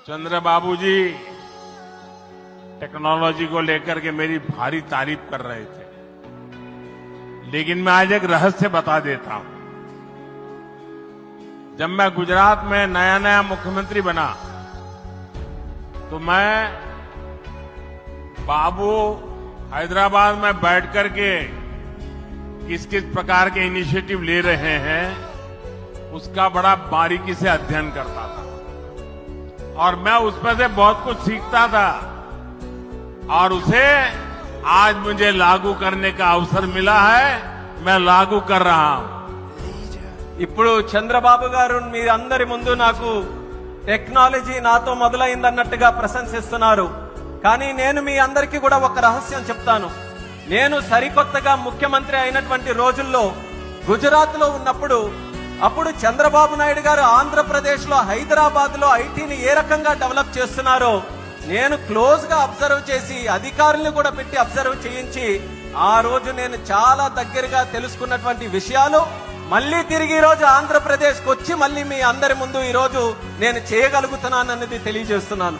चंद्रबाबू जी technology को लेकर के मेरी भारी तारीफ कर रहे थे, लेकिन मैं आज एक रहस्य बता देता हूं। जब मैं गुजरात में नया नया मुख्यमंत्री बना तो मैं बाबू हैदराबाद में बैठ करके किस किस प्रकार के इनिशिएटिव ले रहे हैं उसका बड़ा बारीकी से अध्ययन करता था और मैं उसमें से बहुत कुछ सीखता था और उसे आज मुझे लागू करने का अवसर मिला है। मैं लागू कर रहा हूं। ఇప్పుడు చంద్రబాబు గారు మీ అందరి ముందు నాకు టెక్నాలజీ నాతో మొదలైందన్నట్టుగా ప్రశంసిస్తున్నారు. కానీ నేను మీ అందరికీ కూడా ఒక రహస్యం చెప్తాను. నేను సరికొత్తగా ముఖ్యమంత్రి అయినటువంటి రోజుల్లో గుజరాత్ లో ఉన్నప్పుడు అప్పుడు చంద్రబాబు నాయుడు గారు ఆంధ్రప్రదేశ్ లో హైదరాబాద్ లో ఐటీని ఏ రకంగా డెవలప్ చేస్తున్నారో నేను క్లోజ్ గా అబ్జర్వ్ చేసి అధికారులను కూడా పెట్టి అబ్జర్వ్ చేయించి ఆ రోజు నేను చాలా దగ్గరగా తెలుసుకున్నటువంటి విషయాలు మళ్ళీ తిరిగి ఈ రోజు ఆంధ్రప్రదేశ్ కు వచ్చి మళ్ళీ మీ అందరి ముందు ఈ రోజు నేను చేయగలుగుతున్నానన్నది తెలియజేస్తున్నాను.